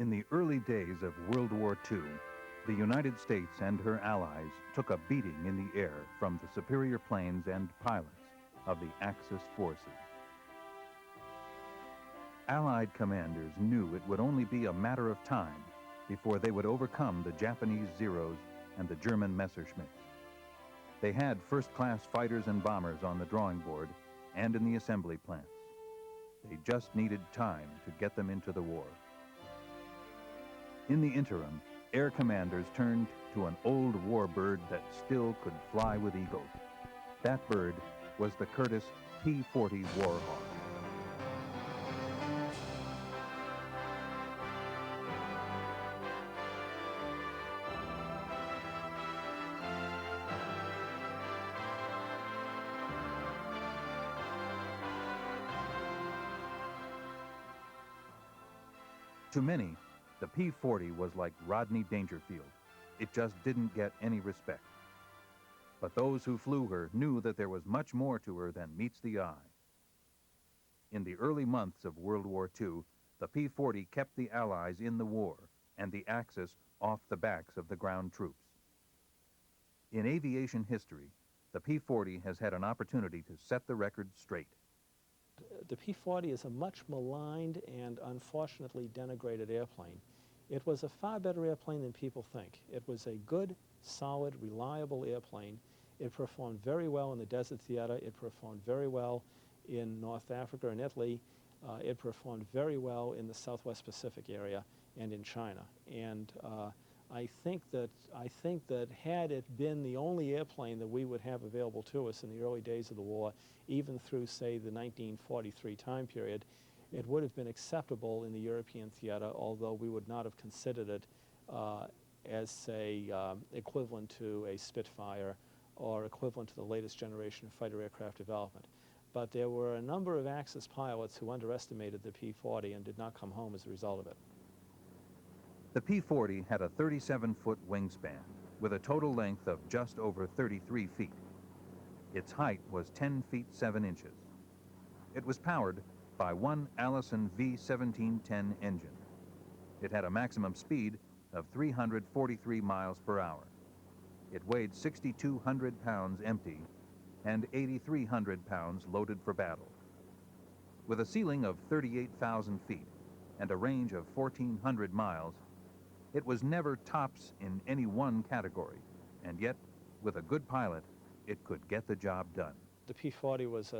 In the early days of World War II, the United States and her allies took a beating in the air from the superior planes and pilots of the Axis forces. Allied commanders knew it would only be a matter of time before they would overcome the Japanese Zeros and the German Messerschmitts. They had first-class fighters and bombers on the drawing board and in the assembly plants. They just needed time to get them into the war. In the interim, air commanders turned to an old warbird that still could fly with eagles. That bird was the Curtiss P-40 Warhawk. To many, the P-40 was like Rodney Dangerfield. It just didn't get any respect. But those who flew her knew that there was much more to her than meets the eye. In the early months of World War II, the P-40 kept the Allies in the war and the Axis off the backs of the ground troops. In aviation history, the P-40 has had an opportunity to set the record straight. The P-40 is a much maligned and unfortunately denigrated airplane. It was a far better airplane than people think. It was a good, solid, reliable airplane. It performed very well in the desert theater. It performed very well in North Africa and Italy. It performed very well in the Southwest Pacific area and in China. And I think that had it been the only airplane that we would have available to us in the early days of the war, even through, say, the 1943 time period, it would have been acceptable in the European theater, although we would not have considered it as, say, equivalent to a Spitfire or equivalent to the latest generation of fighter aircraft development. But there were a number of Axis pilots who underestimated the P-40 and did not come home as a result of it. The P-40 had a 37-foot wingspan with a total length of just over 33 feet. Its height was 10 feet 7 inches. It was powered by one Allison V1710 engine. It had a maximum speed of 343 miles per hour. It weighed 6,200 pounds empty and 8,300 pounds loaded for battle. With a ceiling of 38,000 feet and a range of 1,400 miles, it was never tops in any one category, and yet, with a good pilot, it could get the job done. The P-40 was,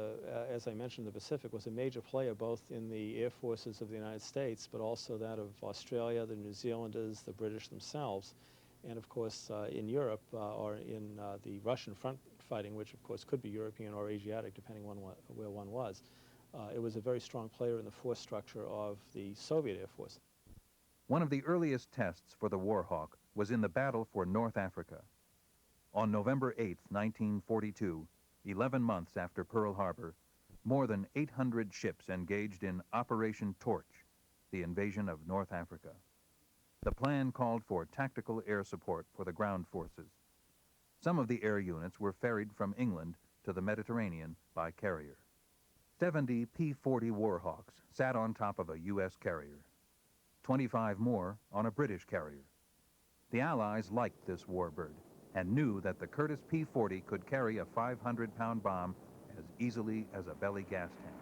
as I mentioned, the Pacific was a major player both in the air forces of the United States, but also that of Australia, the New Zealanders, the British themselves, and of course in Europe or in the Russian front fighting, which of course could be European or Asiatic, depending on where one was. It was a very strong player in the force structure of the Soviet Air Force. One of the earliest tests for the Warhawk was in the battle for North Africa. On November 8, 1942, 11 months after Pearl Harbor, more than 800 ships engaged in Operation Torch, the invasion of North Africa. The plan called for tactical air support for the ground forces. Some of the air units were ferried from England to the Mediterranean by carrier. 70 P-40 Warhawks sat on top of a U.S. carrier. 25 more on a British carrier. The Allies liked this warbird and knew that the Curtiss P-40 could carry a 500-pound bomb as easily as a belly gas tank.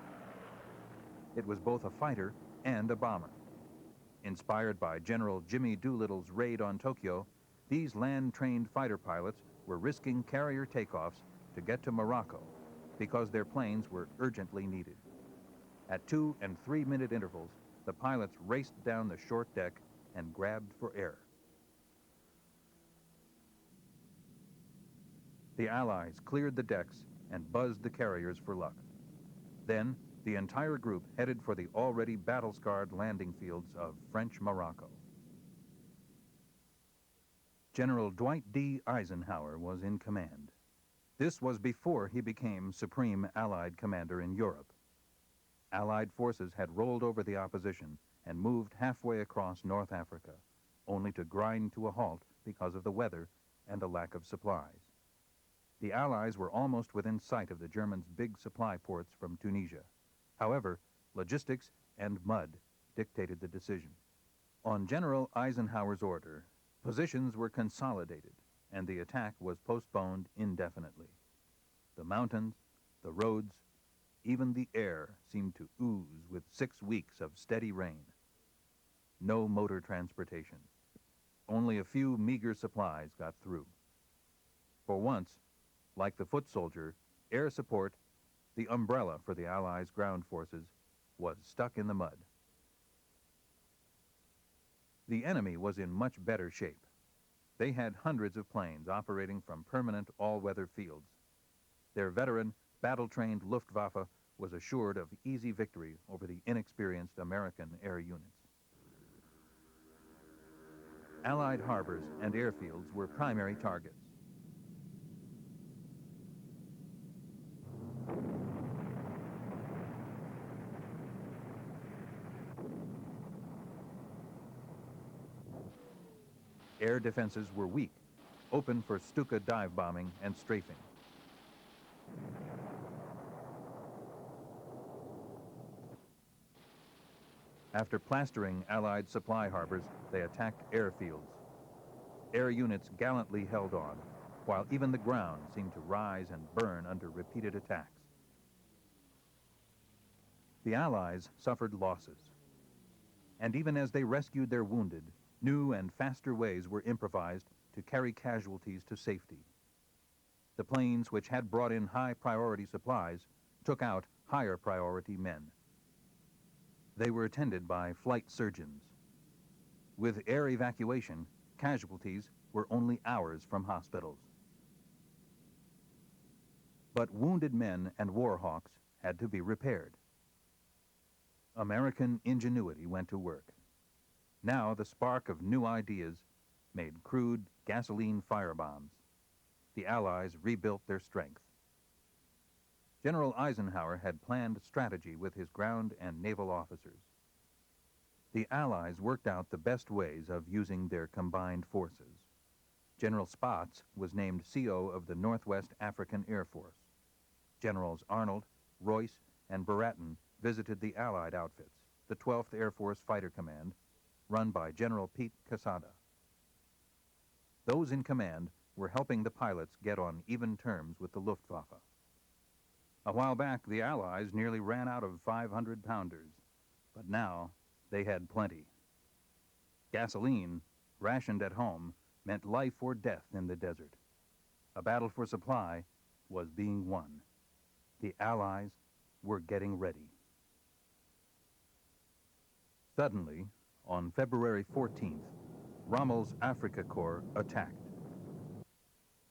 It was both a fighter and a bomber. Inspired by General Jimmy Doolittle's raid on Tokyo, these land-trained fighter pilots were risking carrier takeoffs to get to Morocco because their planes were urgently needed. At 2- and 3-minute intervals, the pilots raced down the short deck and grabbed for air. The Allies cleared the decks and buzzed the carriers for luck. Then, the entire group headed for the already battle-scarred landing fields of French Morocco. General Dwight D. Eisenhower was in command. This was before he became Supreme Allied Commander in Europe. Allied forces had rolled over the opposition and moved halfway across North Africa, only to grind to a halt because of the weather and a lack of supplies. The Allies were almost within sight of the Germans' big supply ports from Tunisia. However, logistics and mud dictated the decision. On General Eisenhower's order, positions were consolidated and the attack was postponed indefinitely. The mountains, the roads, even the air seemed to ooze with 6 weeks of steady rain. No motor transportation. Only a few meager supplies got through. For once, like the foot soldier, air support, the umbrella for the Allies' ground forces, was stuck in the mud. The enemy was in much better shape. They had hundreds of planes operating from permanent all-weather fields. Their veteran, battle-trained Luftwaffe was assured of easy victory over the inexperienced American air units. Allied harbors and airfields were primary targets. Air defenses were weak, open for Stuka dive bombing and strafing. After plastering Allied supply harbors, they attacked airfields. Air units gallantly held on, while even the ground seemed to rise and burn under repeated attacks. The Allies suffered losses, and even as they rescued their wounded, new and faster ways were improvised to carry casualties to safety. The planes which had brought in high-priority supplies took out higher-priority men. They were attended by flight surgeons. With air evacuation, casualties were only hours from hospitals. But wounded men and Warhawks had to be repaired. American ingenuity went to work. Now the spark of new ideas made crude gasoline firebombs. The Allies rebuilt their strength. General Eisenhower had planned strategy with his ground and naval officers. The Allies worked out the best ways of using their combined forces. General Spaatz was named CO of the Northwest African Air Force. Generals Arnold, Royce, and Baratin visited the Allied outfits, the 12th Air Force Fighter Command, run by General Pete Quesada. Those in command were helping the pilots get on even terms with the Luftwaffe. A while back, the Allies nearly ran out of 500-pounders, but now they had plenty. Gasoline, rationed at home, meant life or death in the desert. A battle for supply was being won. The Allies were getting ready. Suddenly, on February 14th, Rommel's Afrika Korps attacked.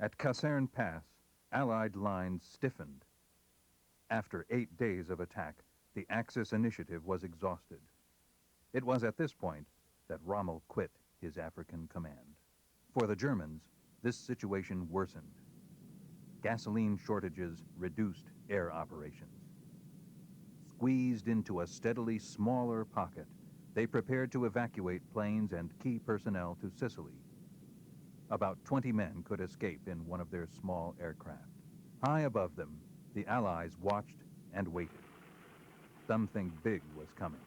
At Kaserne Pass, Allied lines stiffened. After 8 days of attack, the Axis initiative was exhausted. It was at this point that Rommel quit his African command. For the Germans, this situation worsened. Gasoline shortages reduced air operations. Squeezed into a steadily smaller pocket, they prepared to evacuate planes and key personnel to Sicily. About 20 men could escape in one of their small aircraft. High above them, the Allies watched and waited. Something big was coming.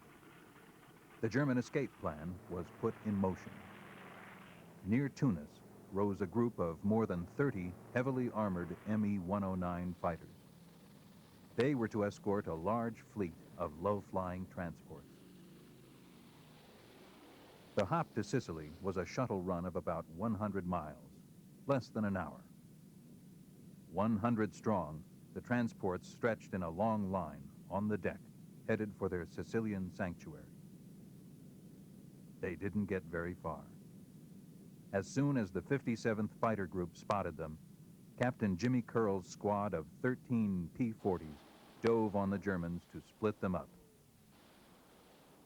The German escape plan was put in motion. Near Tunis rose a group of more than 30 heavily armored Me-109 fighters. They were to escort a large fleet of low-flying transports. The hop to Sicily was a shuttle run of about 100 miles, less than an hour. 100 strong, the transports stretched in a long line on the deck, headed for their Sicilian sanctuary. They didn't get very far. As soon as the 57th Fighter Group spotted them, Captain Jimmy Curl's squad of 13 P-40s dove on the Germans to split them up.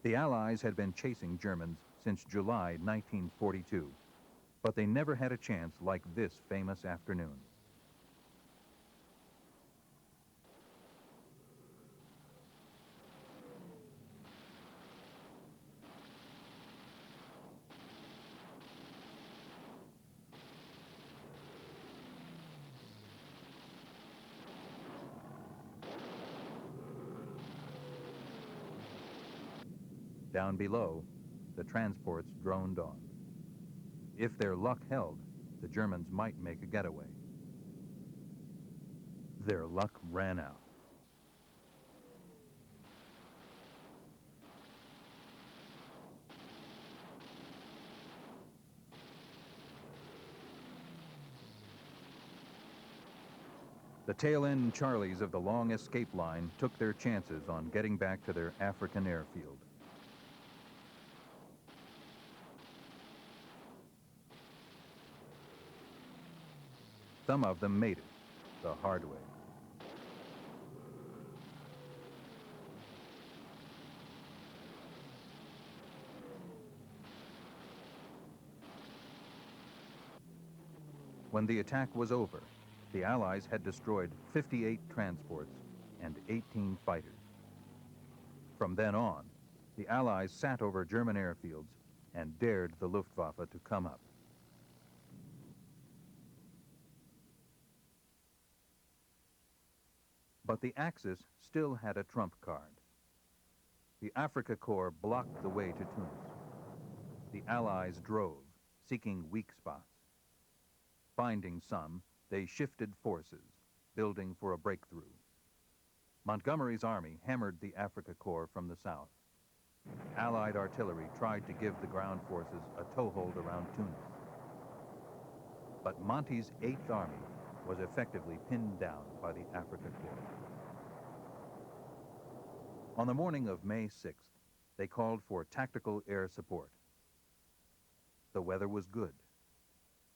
The Allies had been chasing Germans since July 1942, but they never had a chance like this famous afternoon. Down below, the transports droned on. If their luck held, the Germans might make a getaway. Their luck ran out. The tail-end Charlies of the long escape line took their chances on getting back to their African airfield. Some of them made it the hard way. When the attack was over, the Allies had destroyed 58 transports and 18 fighters. From then on, the Allies sat over German airfields and dared the Luftwaffe to come up. But the Axis still had a trump card. The Afrika Korps blocked the way to Tunis. The Allies drove, seeking weak spots. Finding some, they shifted forces, building for a breakthrough. Montgomery's army hammered the Afrika Korps from the south. Allied artillery tried to give the ground forces a toehold around Tunis. But Monty's 8th Army was effectively pinned down by the Afrika Korps. On the morning of May 6th, they called for tactical air support. The weather was good.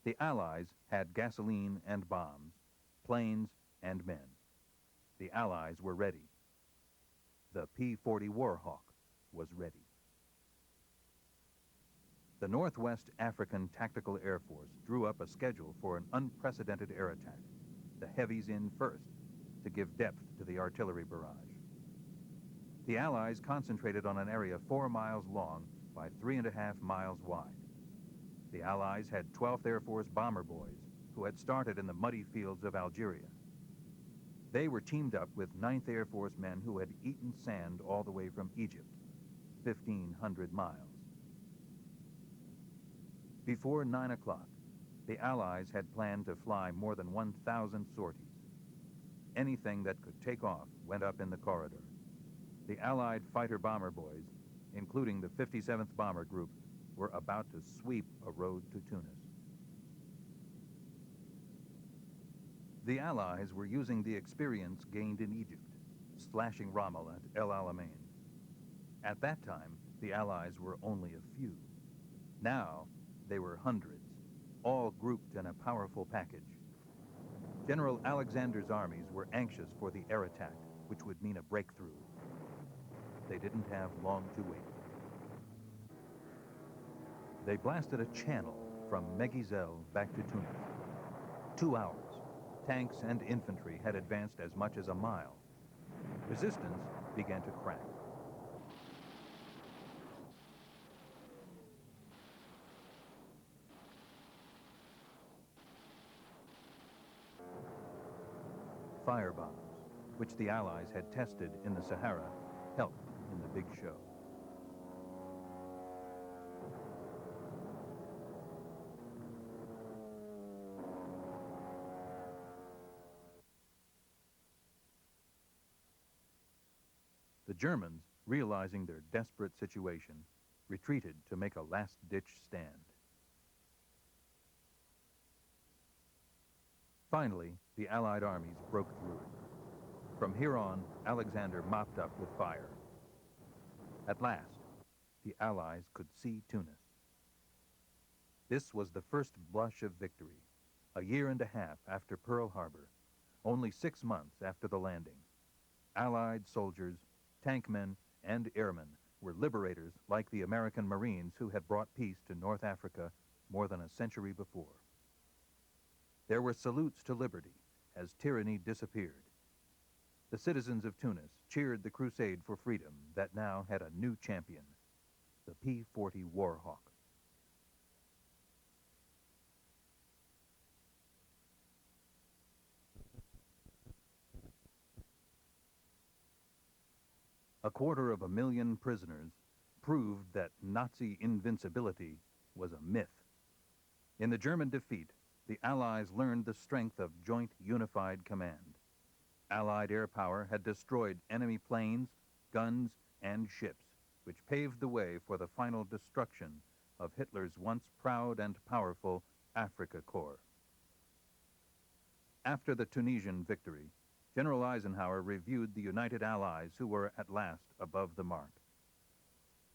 The Allies had gasoline and bombs, planes and men. The Allies were ready. The P-40 Warhawk was ready. The Northwest African Tactical Air Force drew up a schedule for an unprecedented air attack, the heavies in first, to give depth to the artillery barrage. The Allies concentrated on an area 4 miles long by 3.5 miles wide. The Allies had 12th Air Force bomber boys who had started in the muddy fields of Algeria. They were teamed up with 9th Air Force men who had eaten sand all the way from Egypt, 1,500 miles. Before 9 o'clock, the Allies had planned to fly more than 1,000 sorties. Anything that could take off went up in the corridor. The Allied fighter bomber boys, including the 57th Bomber Group, were about to sweep a road to Tunis. The Allies were using the experience gained in Egypt, slashing Rommel at El Alamein. At that time, the Allies were only a few. Now, they were hundreds, all grouped in a powerful package. General Alexander's armies were anxious for the air attack, which would mean a breakthrough. They didn't have long to wait. They blasted a channel from Megizel back to Tunis. 2 hours. Tanks and infantry had advanced as much as a mile. Resistance began to crack. Firebombs, which the Allies had tested in the Sahara, helped in the big show. The Germans, realizing their desperate situation, retreated to make a last-ditch stand. Finally, the Allied armies broke through. From here on, Alexander mopped up with fire. At last, the Allies could see Tunis. This was the first blush of victory, a year and a half after Pearl Harbor, only 6 months after the landing. Allied soldiers, tankmen, and airmen were liberators like the American Marines who had brought peace to North Africa more than a century before. There were salutes to liberty as tyranny disappeared. The citizens of Tunis cheered the crusade for freedom that now had a new champion, the P-40 Warhawk. A 250,000 prisoners proved that Nazi invincibility was a myth. In the German defeat, the Allies learned the strength of joint unified command. Allied air power had destroyed enemy planes, guns, and ships, which paved the way for the final destruction of Hitler's once proud and powerful Afrika Korps. After the Tunisian victory, General Eisenhower reviewed the United Allies who were at last above the mark.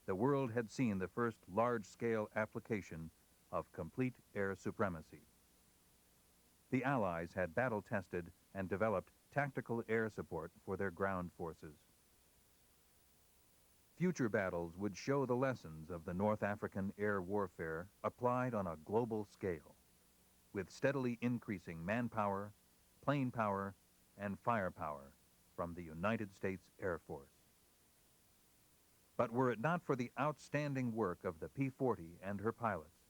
The world had seen the first large-scale application of complete air supremacy. The Allies had battle-tested and developed tactical air support for their ground forces. Future battles would show the lessons of the North African air warfare applied on a global scale, with steadily increasing manpower, plane power, and firepower from the United States Air Force. But were it not for the outstanding work of the P-40 and her pilots,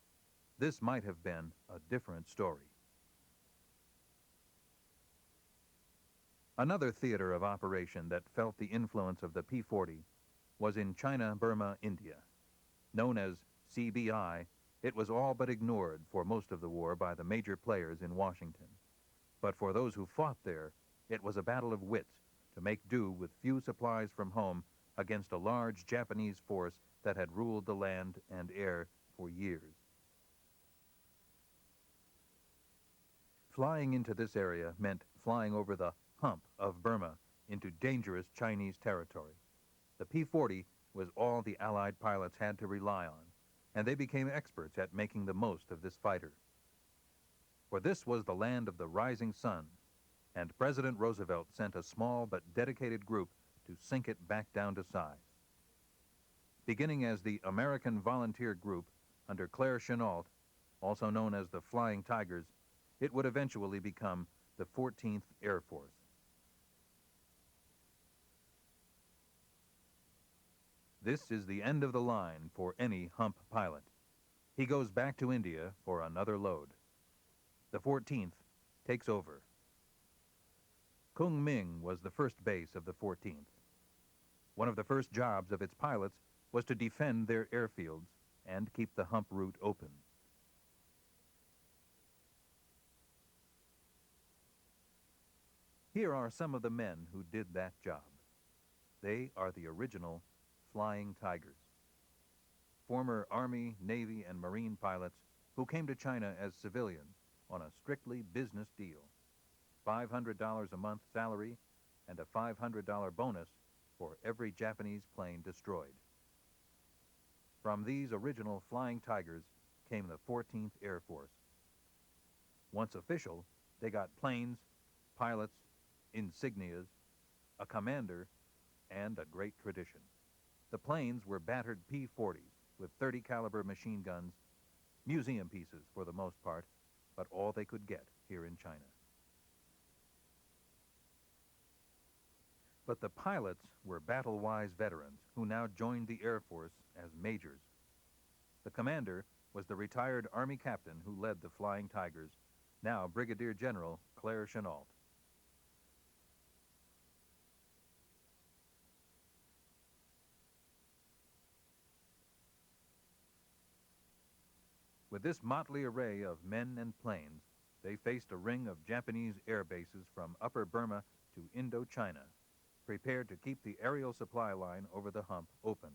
this might have been a different story. Another theater of operation that felt the influence of the P-40 was in China, Burma, India. Known as CBI, it was all but ignored for most of the war by the major players in Washington. But for those who fought there, it was a battle of wits to make do with few supplies from home against a large Japanese force that had ruled the land and air for years. Flying into this area meant flying over the hump of Burma into dangerous Chinese territory. The P-40 was all the Allied pilots had to rely on, and they became experts at making the most of this fighter. For this was the land of the rising sun, and President Roosevelt sent a small but dedicated group to sink it back down to size. Beginning as the American Volunteer Group under Claire Chennault, also known as the Flying Tigers, it would eventually become the 14th Air Force. This is the end of the line for any hump pilot. He goes back to India for another load. The 14th takes over. Kunming was the first base of the 14th. One of the first jobs of its pilots was to defend their airfields and keep the hump route open. Here are some of the men who did that job. They are the original Flying Tigers. Former Army, Navy, and Marine pilots who came to China as civilians on a strictly business deal. $500 a month salary and a $500 bonus for every Japanese plane destroyed. From these original Flying Tigers came the 14th Air Force. Once official, they got planes, pilots, insignias, a commander, and a great tradition. The planes were battered P-40s with 30 caliber machine guns, museum pieces for the most part, but all they could get here in China. But the pilots were battle-wise veterans who now joined the Air Force as majors. The commander was the retired Army captain who led the Flying Tigers, now Brigadier General Claire Chennault. With this motley array of men and planes, they faced a ring of Japanese air bases from Upper Burma to Indochina, prepared to keep the aerial supply line over the hump open.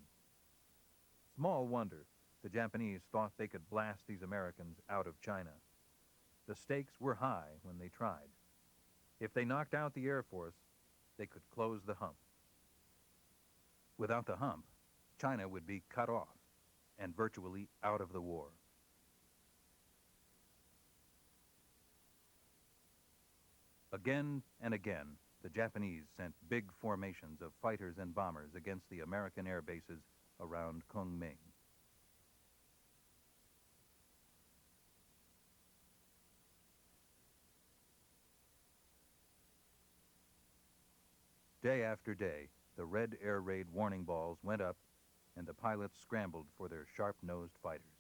Small wonder the Japanese thought they could blast these Americans out of China. The stakes were high when they tried. If they knocked out the Air Force, they could close the hump. Without the hump, China would be cut off and virtually out of the war. Again and again, the Japanese sent big formations of fighters and bombers against the American air bases around Kunming. Day after day, the red air raid warning balls went up, and the pilots scrambled for their sharp-nosed fighters.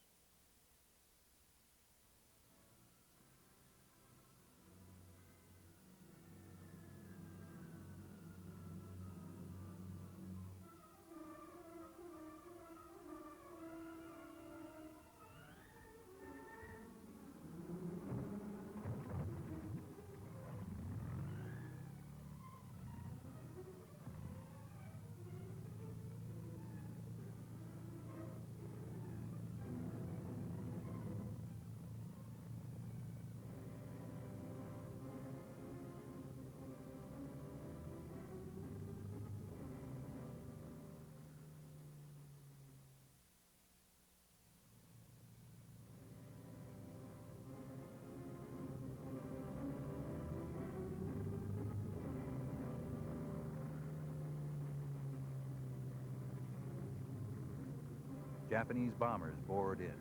Japanese bombers bored in.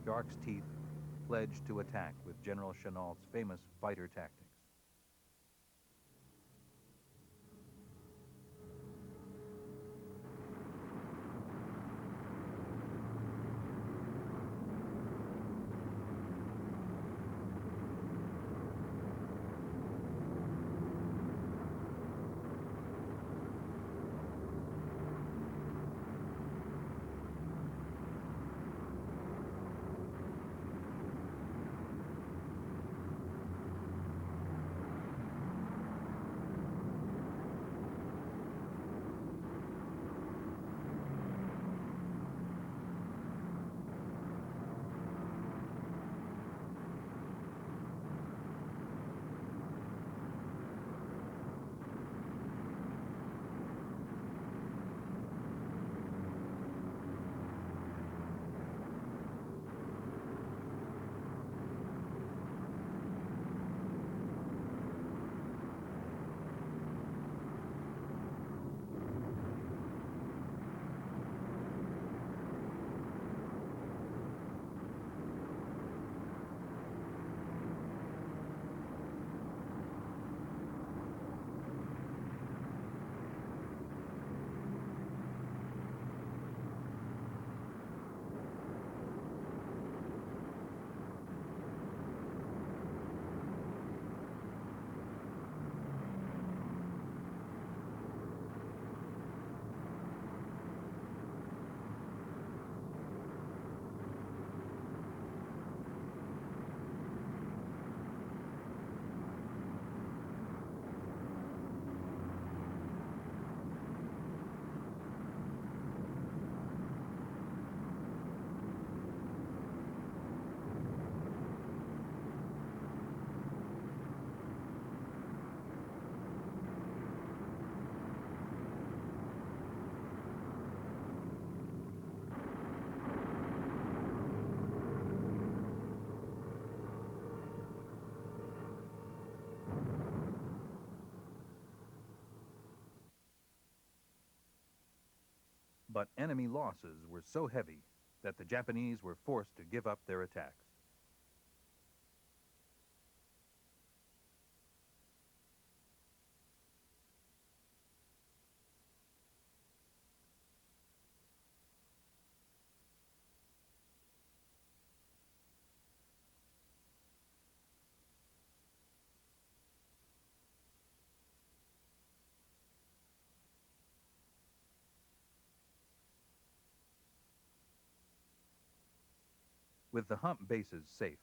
Shark's Teeth pledged to attack with General Chennault's famous fighter tactics. But enemy losses were so heavy that the Japanese were forced to give up their attacks. With the hump bases safe,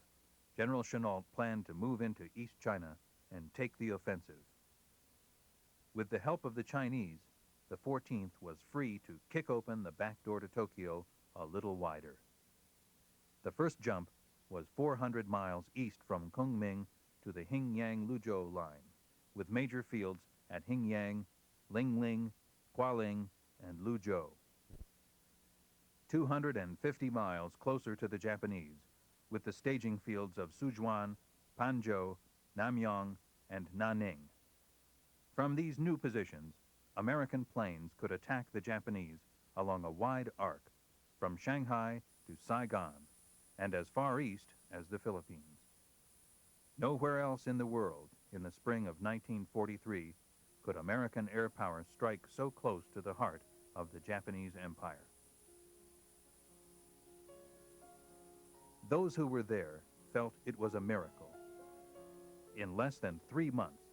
General Chennault planned to move into East China and take the offensive. With the help of the Chinese, the 14th was free to kick open the back door to Tokyo a little wider. The first jump was 400 miles east from Kunming to the Hingyang-Luzhou line, with major fields at Hingyang, Lingling, Hualing, and Luzhou. 250 miles closer to the Japanese, with the staging fields of Sichuan, Panzhou, Namyang, and Nanning. From these new positions, American planes could attack the Japanese along a wide arc from Shanghai to Saigon and as far east as the Philippines. Nowhere else in the world in the spring of 1943 could American air power strike so close to the heart of the Japanese Empire. Those who were there felt it was a miracle. In less than 3 months,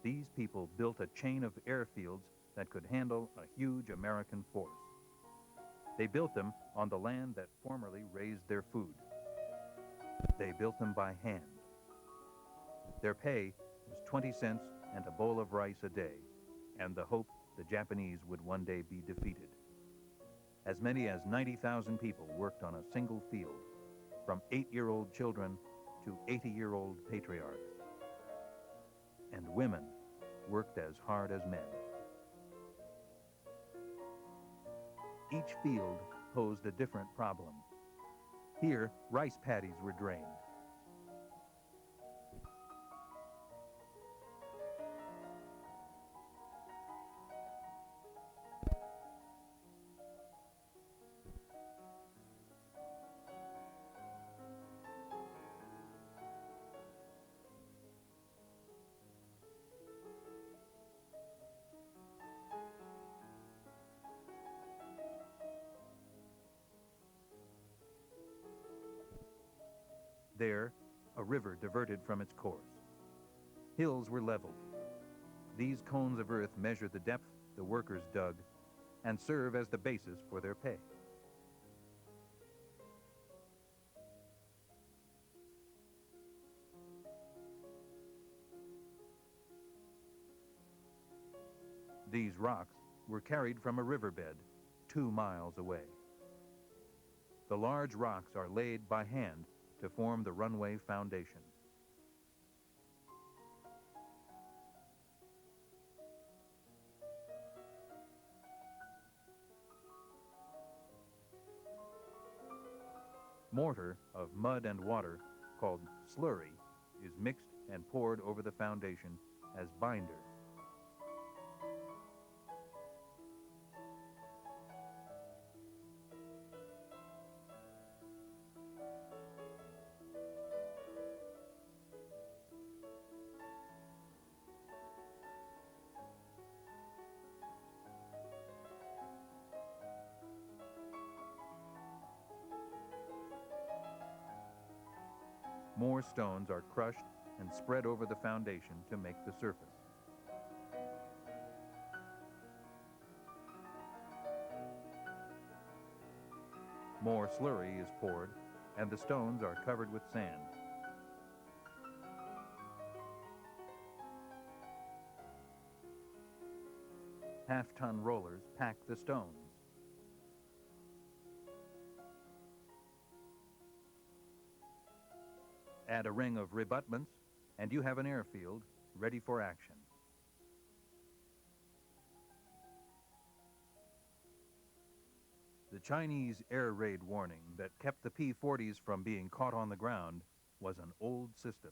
these people built a chain of airfields that could handle a huge American force. They built them on the land that formerly raised their food. They built them by hand. Their pay was 20 cents and a bowl of rice a day, and the hope the Japanese would one day be defeated. As many as 90,000 people worked on a single field, from 8-year-old children to 80-year-old patriarchs. And women worked as hard as men. Each field posed a different problem. Here, rice paddies were drained. There, a river diverted from its course. Hills were leveled. These cones of earth measure the depth the workers dug and serve as the basis for their pay. These rocks were carried from a riverbed 2 miles away. The large rocks are laid by hand to form the runway foundation. Mortar of mud and water, called slurry, is mixed and poured over the foundation as binder. More stones are crushed and spread over the foundation to make the surface. More slurry is poured, and the stones are covered with sand. Half-ton rollers pack the stones. Add a ring of rebutments, and you have an airfield ready for action. The Chinese air raid warning that kept the P-40s from being caught on the ground was an old system.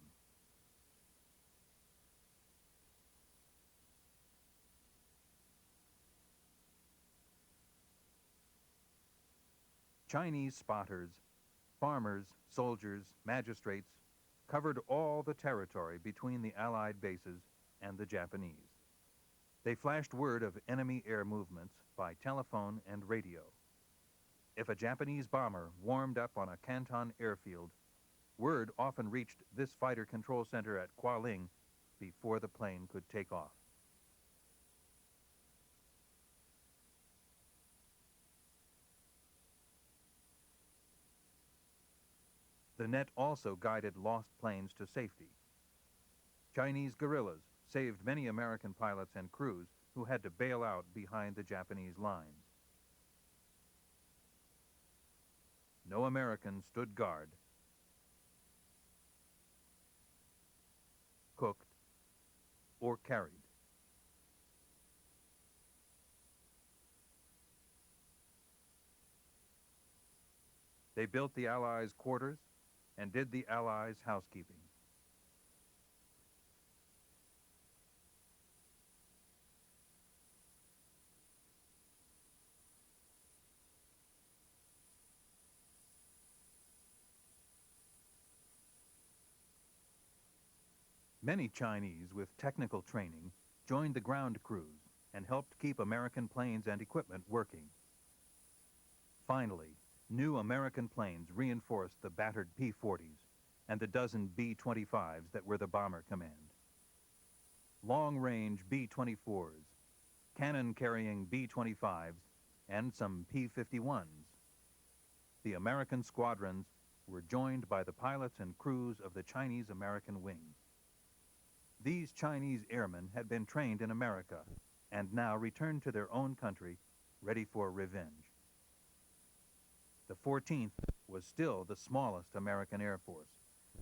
Chinese spotters, farmers, soldiers, magistrates covered all the territory between the Allied bases and the Japanese. They flashed word of enemy air movements by telephone and radio. If a Japanese bomber warmed up on a Canton airfield, word often reached this fighter control center at Kualing before the plane could take off. The net also guided lost planes to safety. Chinese guerrillas saved many American pilots and crews who had to bail out behind the Japanese lines. No American stood guard, cooked, or carried. They built the Allies' quarters and did the Allies' housekeeping. Many Chinese with technical training joined the ground crews and helped keep American planes and equipment working. Finally, new American planes reinforced the battered P-40s and the dozen B-25s that were the bomber command. Long-range B-24s, cannon-carrying B-25s, and some P-51s. The American squadrons were joined by the pilots and crews of the Chinese-American wing. These Chinese airmen had been trained in America and now returned to their own country, ready for revenge. The 14th was still the smallest American Air Force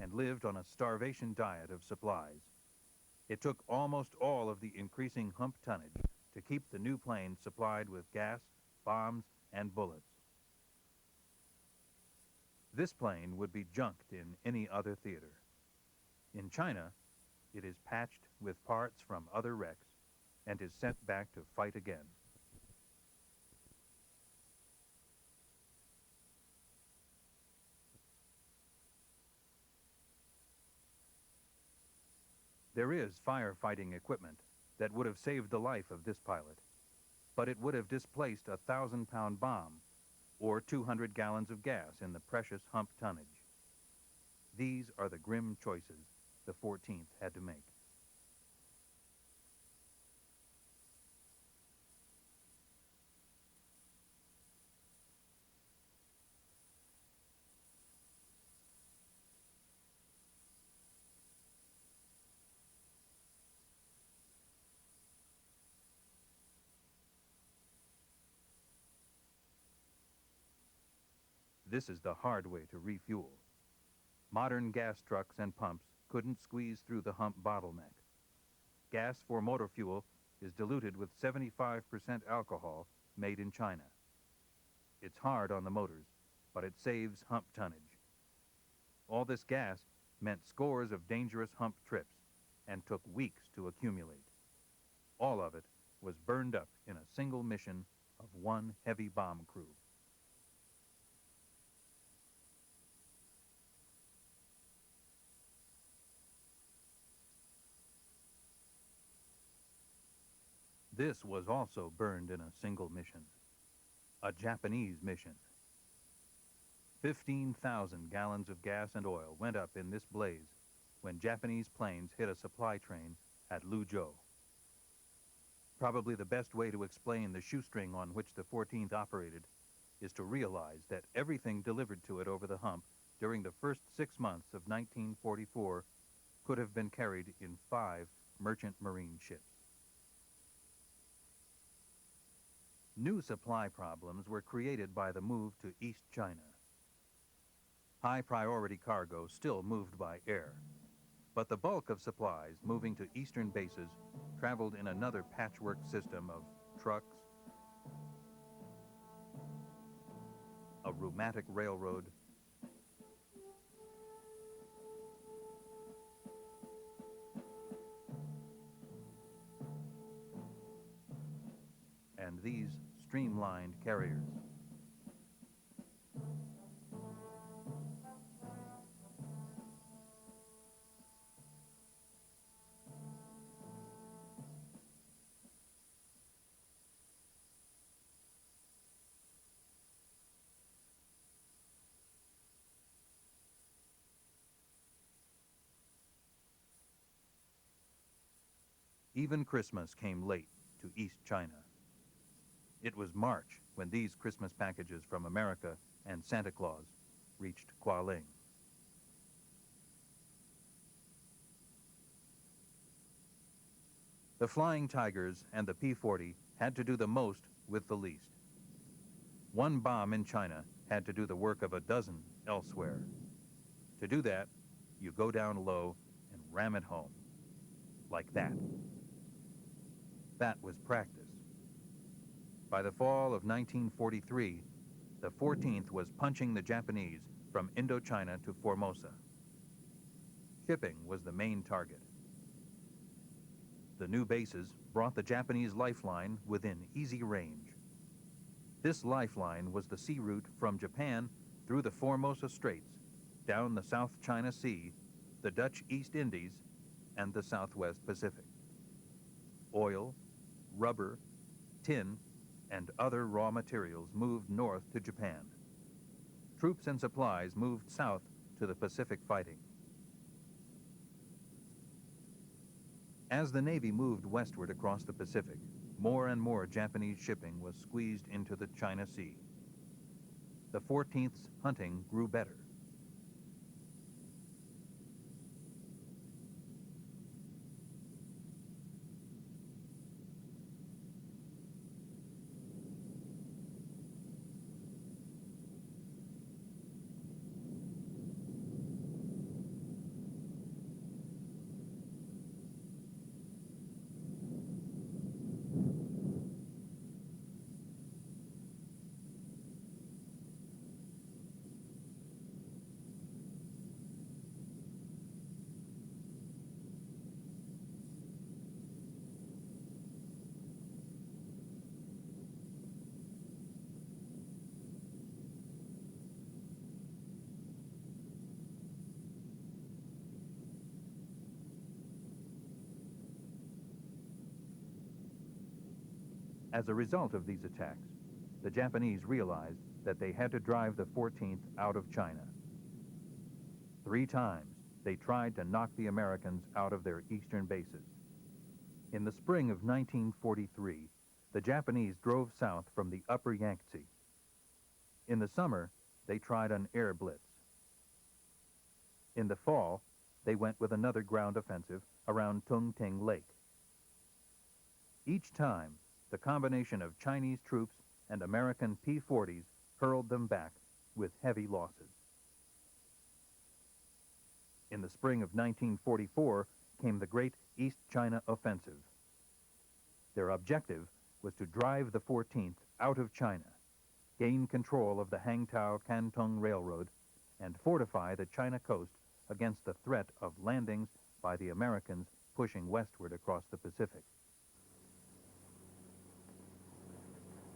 and lived on a starvation diet of supplies. It took almost all of the increasing hump tonnage to keep the new planes supplied with gas, bombs, and bullets. This plane would be junked in any other theater. In China, it is patched with parts from other wrecks and is sent back to fight again. There is firefighting equipment that would have saved the life of this pilot, but it would have displaced a 1,000-pound bomb or 200 gallons of gas in the precious hump tonnage. These are the grim choices the 14th had to make. This is the hard way to refuel. Modern gas trucks and pumps couldn't squeeze through the hump bottleneck. Gas for motor fuel is diluted with 75% alcohol made in China. It's hard on the motors, but it saves hump tonnage. All this gas meant scores of dangerous hump trips and took weeks to accumulate. All of it was burned up in a single mission of one heavy bomb crew. This was also burned in a single mission, a Japanese mission. 15,000 gallons of gas and oil went up in this blaze when Japanese planes hit a supply train at Luzhou. Probably the best way to explain the shoestring on which the 14th operated is to realize that everything delivered to it over the hump during the first 6 months of 1944 could have been carried in 5 merchant marine ships. New supply problems were created by the move to East China. High-priority cargo still moved by air, but the bulk of supplies moving to eastern bases traveled in another patchwork system of trucks, a rheumatic railroad, and these streamlined carriers. Even Christmas came late to East China. It was March when these Christmas packages from America and Santa Claus reached Kualing. The Flying Tigers and the P-40 had to do the most with the least. One bomb in China had to do the work of a dozen elsewhere. To do that, you go down low and ram it home. Like that. That was practice. By the fall of 1943, the 14th was punching the Japanese from Indochina to Formosa. Shipping was the main target. The new bases brought the Japanese lifeline within easy range. This lifeline was the sea route from Japan through the Formosa Straits, down the South China Sea, the Dutch East Indies, and the Southwest Pacific. Oil, rubber, tin, and other raw materials moved north to Japan. Troops and supplies moved south to the Pacific fighting. As the Navy moved westward across the Pacific, more and more Japanese shipping was squeezed into the China Sea. The 14th's hunting grew better. As a result of these attacks, the Japanese realized that they had to drive the 14th out of China. 3 times they tried to knock the Americans out of their eastern bases. In the spring of 1943, the Japanese drove south from the upper Yangtze. In the summer, they tried an air blitz. In the fall, they went with another ground offensive around Tung Ting Lake. Each time, the combination of Chinese troops and American P-40s hurled them back with heavy losses. In the spring of 1944 came the Great East China Offensive. Their objective was to drive the 14th out of China, gain control of the Hangzhou-Canton Railroad, and fortify the China coast against the threat of landings by the Americans pushing westward across the Pacific.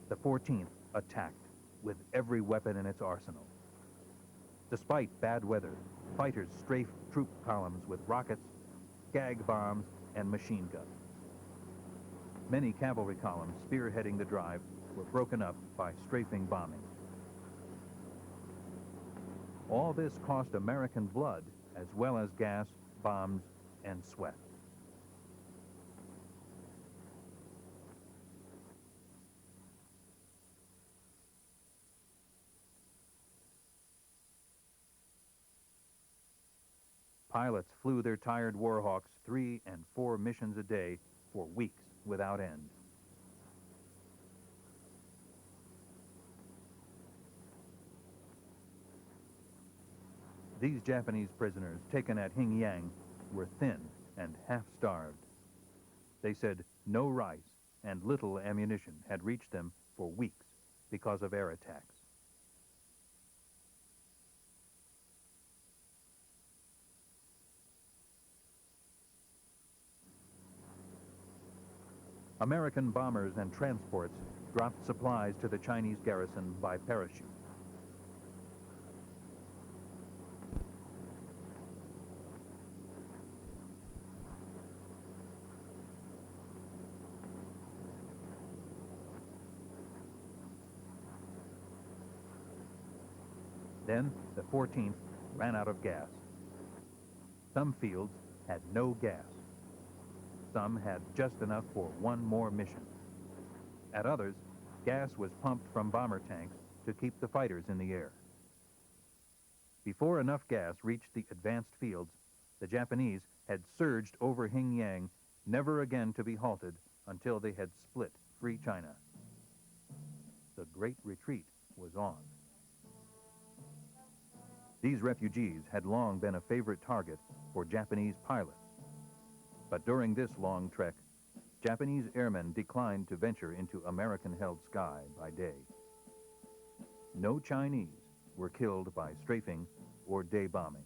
The 14th attacked with every weapon in its arsenal. Despite bad weather, fighters strafed troop columns with rockets, gag bombs, and machine guns. Many cavalry columns spearheading the drive were broken up by strafing bombing. All this cost American blood as well as gas, bombs, and sweat. Pilots flew their tired Warhawks 3 and 4 missions a day for weeks without end. These Japanese prisoners taken at Hingyan were thin and half-starved. They said no rice and little ammunition had reached them for weeks because of air attacks. American bombers and transports dropped supplies to the Chinese garrison by parachute. Then the 14th ran out of gas. Some fields had no gas. Some had just enough for one more mission. At others, gas was pumped from bomber tanks to keep the fighters in the air. Before enough gas reached the advanced fields, the Japanese had surged over Hingyan, never again to be halted until they had split free China. The Great Retreat was on. These refugees had long been a favorite target for Japanese pilots. But during this long trek, Japanese airmen declined to venture into American-held sky by day. No Chinese were killed by strafing or day bombing.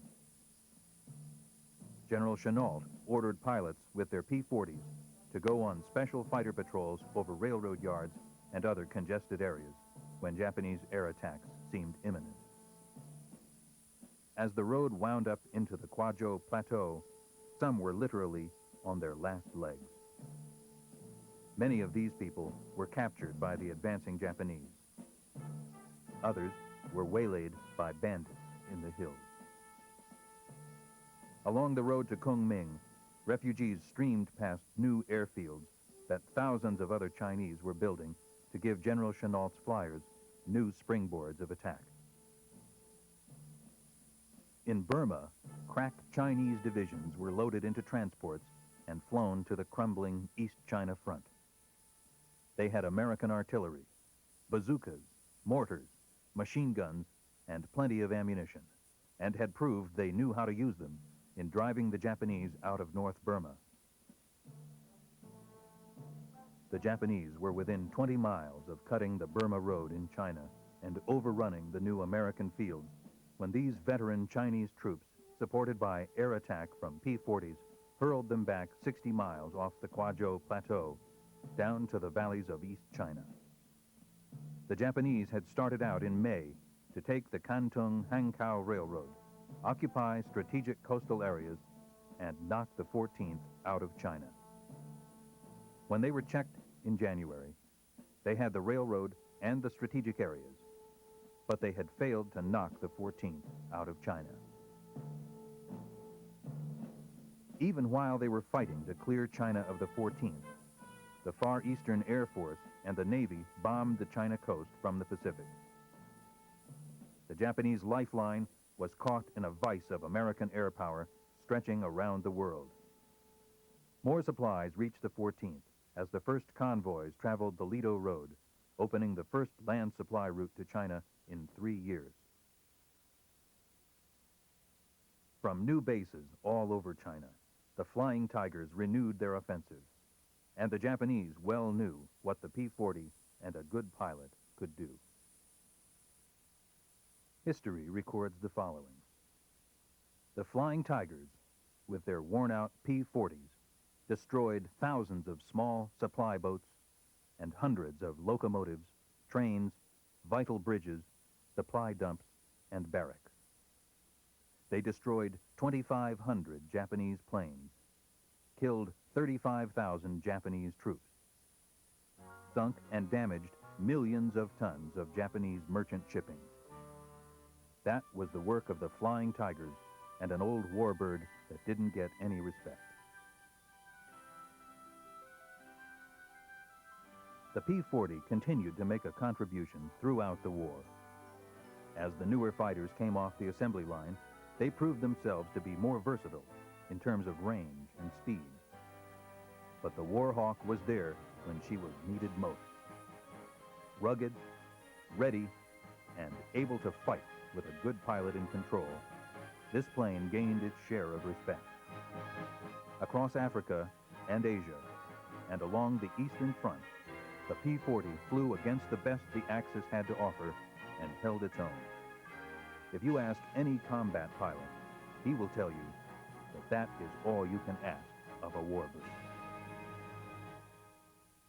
General Chennault ordered pilots with their P-40s to go on special fighter patrols over railroad yards and other congested areas when Japanese air attacks seemed imminent. As the road wound up into the Kwazhou Plateau, some were literally on their last legs. Many of these people were captured by the advancing Japanese. Others were waylaid by bandits in the hills. Along the road to Kunming, refugees streamed past new airfields that thousands of other Chinese were building to give General Chennault's flyers new springboards of attack. In Burma, crack Chinese divisions were loaded into transports and flown to the crumbling East China front. They had American artillery, bazookas, mortars, machine guns, and plenty of ammunition, and had proved they knew how to use them in driving the Japanese out of North Burma. The Japanese were within 20 miles of cutting the Burma Road in China and overrunning the new American fields when these veteran Chinese troops, supported by air attack from P-40s, hurled them back 60 miles off the Kwazhou Plateau, down to the valleys of East China. The Japanese had started out in May to take the Canton-Hangzhou Railroad, occupy strategic coastal areas, and knock the 14th out of China. When they were checked in January, they had the railroad and the strategic areas, but they had failed to knock the 14th out of China. Even while they were fighting to clear China of the 14th, the Far Eastern Air Force and the Navy bombed the China coast from the Pacific. The Japanese lifeline was caught in a vice of American air power stretching around the world. More supplies reached the 14th as the first convoys traveled the Lido Road, opening the first land supply route to China in 3 years. From new bases all over China, the Flying Tigers renewed their offensive, and the Japanese well knew what the P-40 and a good pilot could do. History records the following. The Flying Tigers, with their worn-out P-40s, destroyed thousands of small supply boats and hundreds of locomotives, trains, vital bridges, supply dumps, and barracks. They destroyed 2,500 Japanese planes, killed 35,000 Japanese troops, sunk and damaged millions of tons of Japanese merchant shipping. That was the work of the Flying Tigers and an old warbird that didn't get any respect. The P-40 continued to make a contribution throughout the war. As the newer fighters came off the assembly line, they proved themselves to be more versatile in terms of range and speed. But the Warhawk was there when she was needed most. Rugged, ready, and able to fight with a good pilot in control, this plane gained its share of respect. Across Africa and Asia, and along the Eastern Front, the P-40 flew against the best the Axis had to offer and held its own. If you ask any combat pilot, he will tell you that that is all you can ask of a warbird.